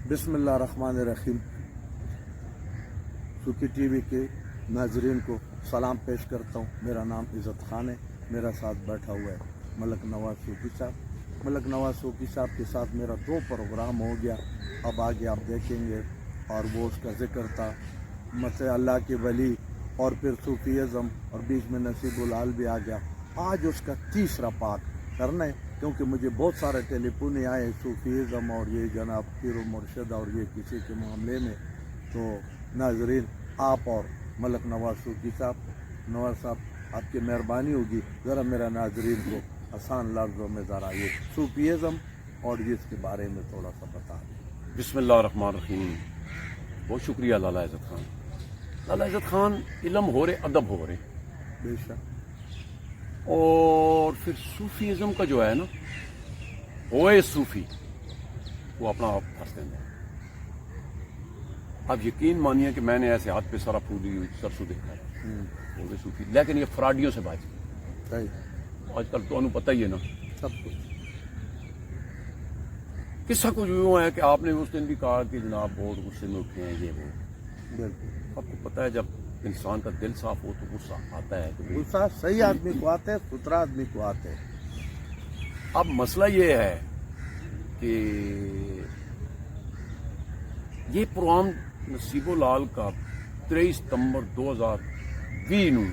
بسم اللہ الرحمن الرحیم. سوکی ٹی وی کے ناظرین کو سلام پیش کرتا ہوں. میرا نام عزت خان ہے. میرا ساتھ بیٹھا ہوا ہے ملک نواز صوفی صاحب. ملک نواز صوفی صاحب کے ساتھ میرا 2 پروگرام ہو گیا. اب آگے آپ دیکھیں گے اور وہ اس کا ذکر تھا مثلا اللہ کے ولی اور پھر صوفیزم اور بیچ میں نصیب العال بھی آ گیا. آج اس کا تیسرا پارٹ کرنا ہے کیونکہ مجھے بہت سارے ٹیلی فون آئے صوفیزم اور یہ جناب پیر و مرشد اور یہ کسی کے معاملے میں. تو ناظرین آپ اور ملک نواز صوفی صاحب آپ کی مہربانی ہوگی ذرا میرا ناظرین کو آسان لفظوں میں ذرا یہ صوفیزم اور اس کے بارے میں تھوڑا سا بتا دیں. بسم اللہ الرحمن الرحیم. بہت شکریہ لالا عزت خان. لالا عزت خان علم ہو رہے ادب ہو رہے بے شک. اور پھر صوفیزم کا جو ہے نا ہوئے صوفی وہ اپنا آپ پھنس دیں گے. آپ یقین مانیے کہ میں نے ایسے ہاتھ پہ سارا پھولی ہوئی سرسوں دیکھا ہے ہوئے صوفی, لیکن یہ فراڈیوں سے بچ گئے. آج کل تو انہوں پتہ ہی ہے نا سب کچھ. قصہ کچھ یوں ہے کہ آپ نے اس دن بھی کہا کہ جناب بہت غصے میں اٹھے ہیں یہ وہ. بالکل آپ کو پتہ ہے جب انسان کا دل صاف ہو تو غصہ آتا ہے. غصہ صحیح آدمی کو آتے ہے, ستھرا آدمی کو آتے ہے. اب مسئلہ یہ ہے کہ یہ پروگرام نصیب العال کا 23 ستمبر 2020 نو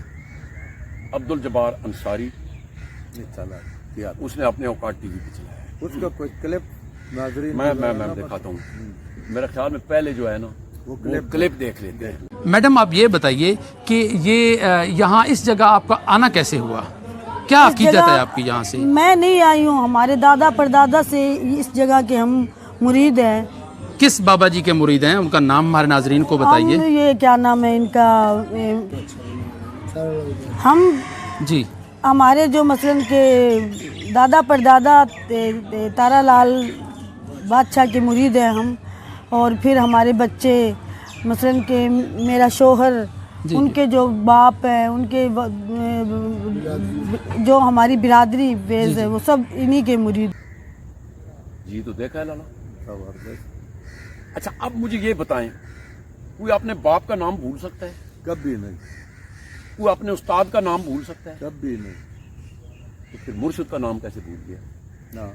عبد الجبار انصاری چلا کیا اس نے اپنے اوقات ٹی وی پہ چلایا ہے. اس کا کوئی کلپ ناظرین میں دکھاتا ہوں. میرا خیال میں پہلے جو ہے نا وہ کلپ دیکھ لیتے ہیں. میڈم آپ یہ بتائیے کہ یہ یہاں اس جگہ آپ کا آنا کیسے ہوا؟ کیا عقیدت ہے آپ کی یہاں سے؟ میں نہیں آئی ہوں, ہمارے دادا پردادا سے اس جگہ کے ہم مرید ہیں. کس بابا جی کے مرید ہیں؟ ان کا نام ہمارے ناظرین کو بتائیے. یہ کیا نام ہے ان کا, ہم جی ہمارے جو مثلاً کہ دادا پردادا تارا لال بادشاہ کے مرید ہیں ہم. اور پھر ہمارے بچے مثلاً کہ میرا شوہر ان کے جو باپ ہیں ان کے جو ہماری برادری ویز ہے وہ سب انہی کے مرید. جی تو دیکھا ہے لالا. زبردست. اچھا اب مجھے یہ بتائیں, کوئی اپنے باپ کا نام بھول سکتا ہے؟ کبھی نہیں. کوئی اپنے استاد کا نام بھول سکتا ہے؟ کبھی نہیں. تو پھر مرشد کا نام کیسے بھول گیا؟ نہ.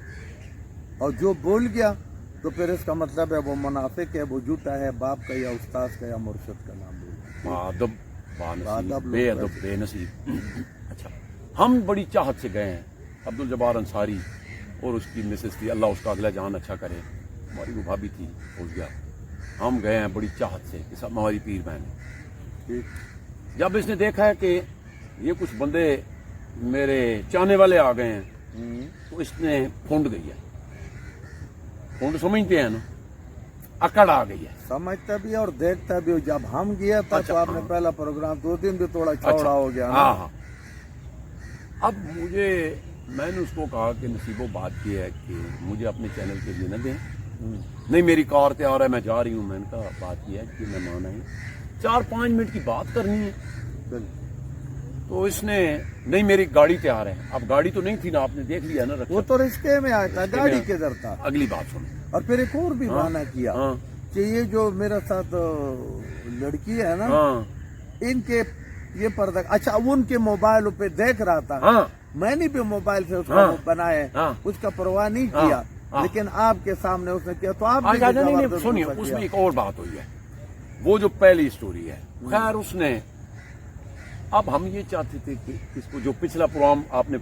اور جو بول گیا تو پھر اس کا مطلب ہے وہ منافق ہے, وہ جھوٹا ہے. باپ کا یا استاد کا یا مرشد کا نام بول گیا. ادب بادب بے ادب بے نصیب. اچھا ہم بڑی چاہت سے گئے ہیں. عبد الجبار انصاری اور اس کی مسز تھی, اللہ اس کا اگلا جان اچھا کرے, ہماری وہ بھابھی تھی, ہو گیا. ہم گئے ہیں بڑی چاہت سے کہ سب ہماری پیر بہن ہے. جب اس نے دیکھا ہے کہ یہ کچھ بندے میرے چاہنے والے آ گئے ہیں تو اس نے پھونڈ گئی ہے. پھونڈ سمجھتے ہیں نا, اکڑ آ گئی ہے. سمجھتا بھی اور دیکھتا بھی. جب ہم گیا تھا تو آپ نے پہلا پروگرام 2 دن بھی تھوڑا چوڑا ہو گیا. ہاں. اب میں نے اس کو کہا کہ نصیبو بات یہ ہے کہ مجھے اپنے چینل کے لیے نہ دیں. نہیں میری کار تیار ہے, میں جا رہی ہوں. میں نے کہا بات یہ ہے کہ مہمان آئے 4-5 منٹ کی بات کرنی ہے. تو اس نے نہیں میری گاڑی تیار ہے. اب گاڑی تو نہیں تھی نا, آپ نے دیکھ لیا نا. وہ تو رشتے میں آیا تھا, گاڑی کدھر تھا. اگلی بات سنیں. اور پھر ایک اور بھی بہانہ کیا کہ یہ جو میرے ساتھ لڑکی ہے نا ان کے یہ پردہ, اچھا ان کے موبائل پہ دیکھ رہا تھا. میں نے بھی موبائل سے اس کو بنایا ہے, اس کا پرواہ نہیں کیا, لیکن آپ کے سامنے اس نے کیا تو آپ سنیے. اس میں ایک اور بات ہوئی ہے, وہ جو پہلی سٹوری ہے. خیر اس نے, اب ہم یہ چاہتے تھے کہ اس کو جو پچھلا پروگرام آپ نے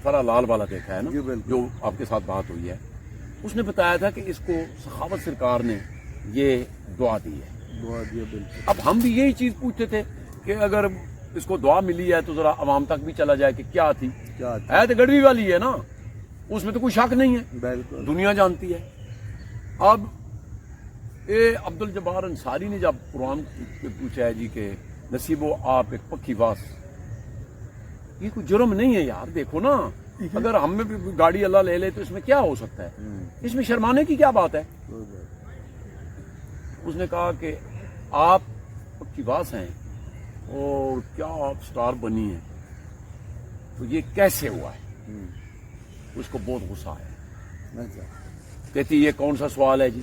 فرا لال والا دیکھا ہے نا, جو آپ کے ساتھ بات ہوئی ہے, اس نے بتایا تھا کہ اس کو سخاوت سرکار نے یہ دعا دی ہے. اب ہم بھی یہی چیز پوچھتے تھے کہ اگر اس کو دعا ملی ہے تو ذرا عوام تک بھی چلا جائے کہ کیا تھی. ہے تو گڑوی والی ہے نا, اس میں تو کوئی شک نہیں ہے, دنیا جانتی ہے. اب عبد الجبار انصاری نے جب قرآن پوچھا ہے جی کہ نصیبو آپ ایک پکی باس, یہ کوئی جرم نہیں ہے یار. دیکھو نا, اگر ہم میں بھی گاڑی اللہ لے لے تو اس میں کیا ہو سکتا ہے, اس میں شرمانے کی کیا بات ہے. اس نے کہا کہ آپ پکی باس ہیں اور کیا آپ سٹار بنی ہیں, تو یہ کیسے ہوا ہے. اس کو بہت غصہ آیا. کہتی یہ کون سا سوال ہے جی.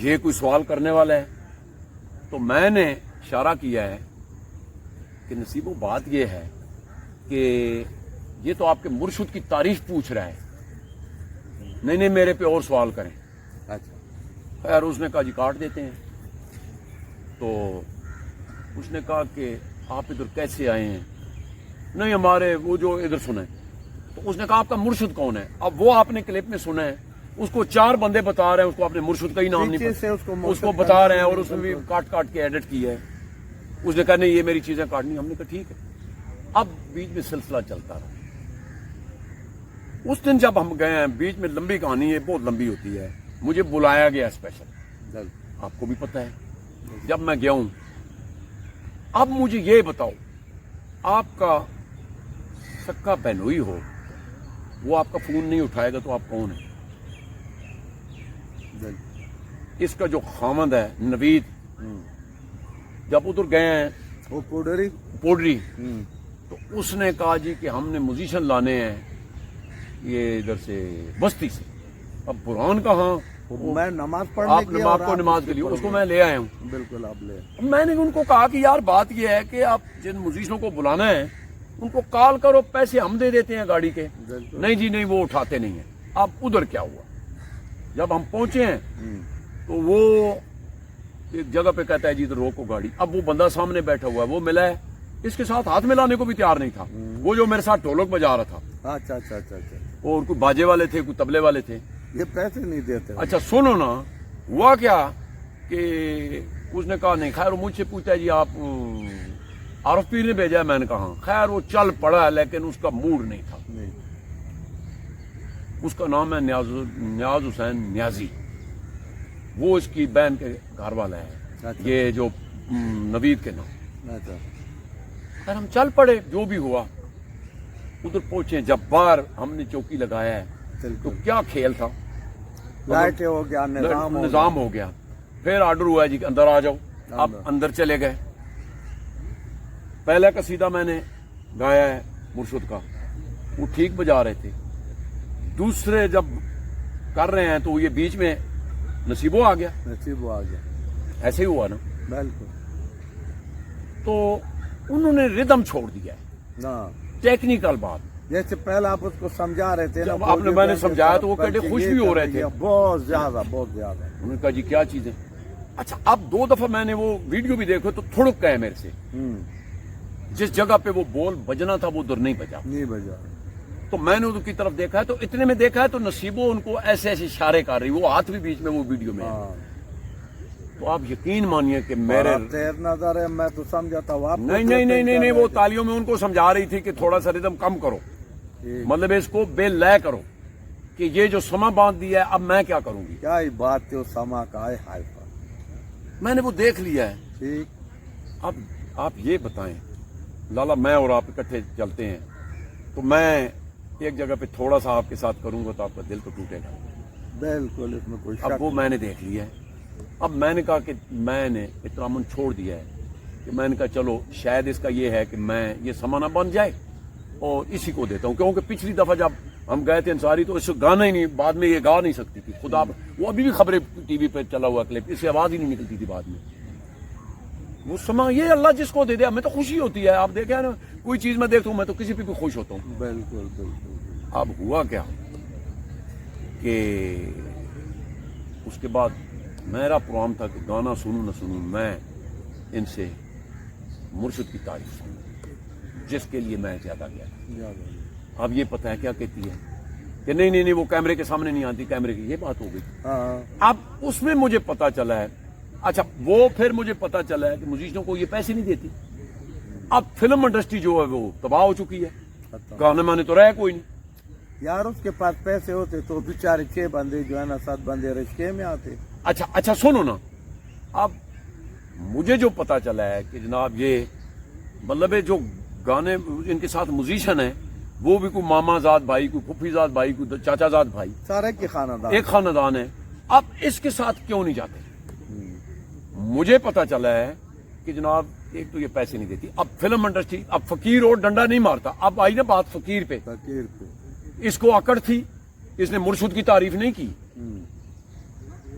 یہ کوئی سوال کرنے والا ہے؟ تو میں نے اشارہ کیا ہے کہ نصیبو بات یہ ہے کہ یہ تو آپ کے مرشد کی تعریف پوچھ رہا ہے، نہیں نہیں میرے پہ اور سوال کریں۔ اچھا خیر اس نے کہا جی کاٹ دیتے ہیں۔ تو اس نے کہا کہ آپ ادھر کیسے آئے ہیں؟ نہیں ہمارے وہ جو ادھر سنیں۔ تو اس نے کہا آپ کا مرشد کون ہے؟ اب وہ آپ نے کلپ میں سنا ہے، اس کو 4 بندے بتا رہے ہیں، اس کو اپنے مرشد کا ہی نام نہیں پیچھے سے پتا، اس کو بتا رہے ہیں اور اس میں بھی کاٹ کاٹ کے ایڈٹ کیا ہے۔ اس نے کہا نہیں یہ میری چیزیں کاٹنی، ہم نے کہا ٹھیک ہے۔ اب بیچ میں سلسلہ چلتا رہا۔ اس دن جب ہم گئے ہیں، بیچ میں لمبی کہانی ہے، بہت لمبی ہوتی ہے، مجھے بلایا گیا اسپیشل، آپ کو بھی پتہ ہے۔ جب میں گیا ہوں، اب مجھے یہ بتاؤ، آپ کا سکا بہنوئی ہو، وہ آپ کا فون نہیں اٹھائے گا تو آپ کون ہیں؟ اس کا جو خامند ہے نوید، جب ادھر گئے ہیں وہ پوڈری پوڈری، تو اس نے کہا جی کہ ہم نے میوزیشین لانے ہیں یہ ادھر سے بستی سے۔ اب برہان کہاں؟ میں نماز آپ پڑھنے آپ کو نماز کے لیے اس کو میں لے آیا ہوں۔ بالکل آپ لے میں نے ان کو کہا کہ یار بات یہ ہے کہ آپ جن میوزیشنوں کو بلانا ہے ان کو کال کرو، پیسے ہم دے دیتے ہیں گاڑی کے۔ نہیں جی نہیں وہ اٹھاتے نہیں ہیں۔ اب ادھر کیا ہوا، جب ہم پہنچے ہیں تو وہ ایک جگہ پہ کہتا ہے جی ادھر روکو گاڑی۔ اب وہ بندہ سامنے بیٹھا ہوا ہے، وہ ملا ہے، اس کے ساتھ ہاتھ ملانے کو بھی تیار نہیں تھا، وہ جو میرے ساتھ ڈھولک بجا رہا تھا، اچھا اچھا اچھا اچھا، اور کوئی باجے والے تھے، کوئی تبلے والے تھے۔ یہ پیسے نہیں دیتے۔ اچھا سنو نا، ہوا کیا کہ اس نے کہا نہیں، خیر وہ مجھ سے پوچھتا ہے جی آپ عارف پیر نے بھیجا ہے؟ میں نے کہا خیر وہ چل پڑا ہے لیکن اس کا موڈ نہیں تھا۔ اس کا نام ہے نیاز حسین نیازی، وہ اس کی بہن کے گھر والا ہے، یہ جو نوید کے نام۔ خیر ہم چل پڑے، جو بھی ہوا ادھر پہنچے۔ جب باہر ہم نے چوکی لگایا ہے تو کیا کھیل تھا، لائٹ ہو گیا، نظام ہو گیا۔ پھر آرڈر ہوا ہے جی کہ اندر آ جاؤ۔ اب اندر چلے گئے، پہلا قصیدہ میں نے گایا ہے مرشد کا، وہ ٹھیک بجا رہے تھے۔ دوسرے جب کر رہے ہیں تو یہ بیچ میں نصیبو آ گیا، نصیبو آ گیا، ایسے ہی ہوا نا۔ بالکل۔ تو انہوں نے ردم چھوڑ دیا ہے، ٹیکنیکل بات۔ جیسے پہلے آپ اس کو سمجھا رہے تھے، جب آپ نے میں نے سمجھایا تو وہ کہتے خوش بھی ہو رہے تھے بہت زیادہ بہت زیادہ۔ انہوں نے کہا جی کیا چیزیں۔ اچھا اب 2 دفعہ میں نے وہ ویڈیو بھی دیکھو تو تھوڑک گئے میرے سے، جس جگہ پہ وہ بول بجنا تھا وہ ادھر نہیں بجا۔ نہیں بجا۔ تو میں نے ادھر کی طرف دیکھا ہے، تو اتنے میں دیکھا ہے تو نصیبو ان کو ایسے ایسے اشارے کر رہی، وہ ہاتھ بھی بیچ میں وہ ویڈیو میں ہے۔ تو آپ یقین مانیے کہ میرے تیر نظر ہے، میں تو سمجھا تھا وہ نہیں وہ تالیوں میں ان کو سمجھا رہی تھی کہ تھوڑا سا ردم کم کرو، مطلب اس کو بے لے کرو کہ یہ جو سما باندھ دیا ہے اب میں کیا کروں گی۔ کیا ہی بات تھی اس سما کا، آئے ہائے۔ میں نے وہ دیکھ لیا ہے۔ ٹھیک، اب آپ یہ بتائیں لالا، میں اور آپ اکٹھے چلتے ہیں تو میں ایک جگہ پہ تھوڑا سا آپ کے ساتھ کروں گا تو آپ کا دل تو ٹوٹے گا۔ بالکل، اس میں کوئی اب وہ میں نے دیکھ لیا ہے۔ اب میں نے کہا کہ میں نے اطمینان چھوڑ دیا ہے کہ میں نے کہا چلو شاید اس کا یہ ہے کہ میں یہ سما نہ بن جائے اور اسی کو دیتا ہوں، کیونکہ پچھلی دفعہ جب ہم گئے تھے انصاری تو اس کو گانا ہی نہیں، بعد میں یہ گا نہیں سکتی تھی خدا، وہ ابھی بھی خبریں ٹی وی پہ چلا ہوا کلپ، اس سے آواز ہی نہیں نکلتی تھی بعد میں۔ وہ سما یہ اللہ جس کو دے دے، ہمیں تو خوشی ہوتی ہے۔ آپ دیکھیں نا، کوئی چیز میں دیکھتا ہوں میں تو کسی پہ بھی خوش ہوتا ہوں۔ بالکل بالکل۔ اب ہوا کیا کہ اس کے بعد میرا پروگرام تھا کہ گانا سنوں نہ سنوں، میں ان سے مرشد کی تعریف سنوں، جس کے لیے میں زیادہ گیا تھا۔ اب یہ پتہ ہے کیا کہتی ہے کہ نہیں وہ کیمرے کے سامنے نہیں آتی، کیمرے کی یہ بات ہو گئی۔ اب اس میں مجھے پتا چلا ہے، اچھا وہ پھر مجھے پتا چلا ہے کہ میوزیشنوں کو یہ پیسے نہیں دیتی۔ اب فلم انڈسٹری جو ہے وہ تباہ ہو چکی ہے، گانے مانے تو رہے کوئی نہیں یار۔ اس کے پاس پیسے ہوتے تو بیچارے 6 بندے جو ہے نا 7 بندے رشکے میں آتے۔ اچھا سنو نا، اب مجھے جو پتا چلا ہے کہ جناب یہ مطلب ہے جو گانے ان کے ساتھ میوزیشین ہیں وہ بھی کوئی ماما زاد بھائی، کوئی پھپھی زاد بھائی، کوئی چاچا زاد بھائی، سارے کے خاندان ایک خاندان ہے۔ اب اس کے ساتھ کیوں نہیں جاتے؟ مجھے پتا چلا ہے کہ جناب ایک تو یہ پیسے نہیں دیتی۔ اب فلم انڈسٹری، اب فقیر اور ڈنڈا نہیں مارتا، اب آئی نا بات فقیر پہ۔ فقیر پہ اس کو اکڑ تھی، اس نے مرشد کی تعریف نہیں کی،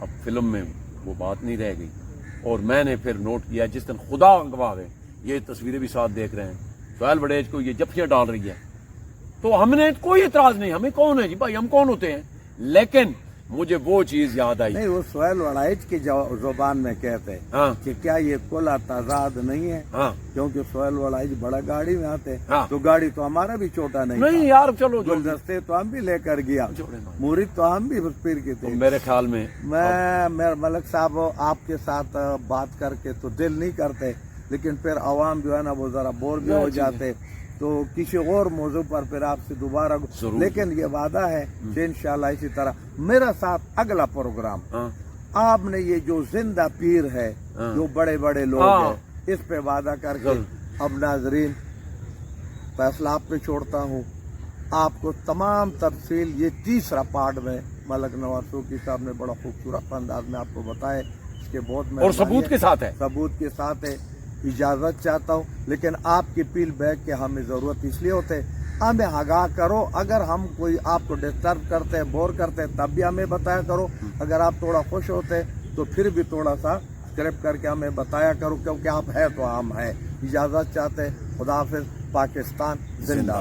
اب فلم میں وہ بات نہیں رہ گئی. اور میں نے پھر نوٹ کیا جس دن خدا گواہ ہے یہ تصویریں بھی ساتھ دیکھ رہے ہیں سہیل وڑیج کو یہ جفیاں ڈال رہی ہے تو ہم نے کوئی اعتراض نہیں, ہمیں کون ہے جی بھائی, ہم کون ہوتے ہیں. لیکن مجھے وہ چیز یاد آئی, نہیں وہ سہیل وڑائج کی زبان میں کہتے ہیں ہاں کہ کیا یہ کلا تضاد نہیں ہے, ہاں کیونکہ سہیل وڑائج بڑا گاڑی میں آتے ہاں. تو گاڑی تو ہمارا بھی چھوٹا نہیں نہیں تھا. یار چلو جو گلدستے تو ہم بھی لے کر گیا, چھوڑے نا. مرید تو ہم بھی اس پیر کے تھے. میرے خیال میں میں ملک صاحب آپ کے ساتھ بات کر کے تو دل نہیں کرتے, لیکن پھر عوام جو ہے نا وہ ذرا بور بھی ہو جاتے, تو کسی اور موضوع پر پھر آپ سے دوبارہ ضرور. لیکن یہ وعدہ ہے کہ انشاءاللہ اسی طرح میرا ساتھ اگلا پروگرام ہاں آپ نے یہ جو زندہ پیر ہے ہاں. جو بڑے بڑے لوگ ہاں. ہیں اس پہ وعدہ کر کے ضرور. اب ناظرین فیصلہ آپ پہ چھوڑتا ہوں. آپ کو تمام تفصیل یہ تیسرا پارٹ میں ملک نواز صوفی صاحب نے بڑا خوبصورت انداز میں آپ کو بتائے, اس کے بہت اور ثبوت کے ساتھ ہے. ثبوت کے ساتھ ہے. اجازت چاہتا ہوں, لیکن آپ کی فیڈ بیک کے ہمیں ضرورت اس لیے ہوتے, ہمیں آگاہ کرو. اگر ہم کوئی آپ کو ڈسٹرب کرتے ہیں, بور کرتے ہیں, تب بھی ہمیں بتایا کرو. اگر آپ تھوڑا خوش ہوتے تو پھر بھی تھوڑا سا اسکرپ کر کے ہمیں بتایا کرو, کیونکہ آپ ہے تو ہم ہے. اجازت چاہتے, خدا حافظ. پاکستان زندہ.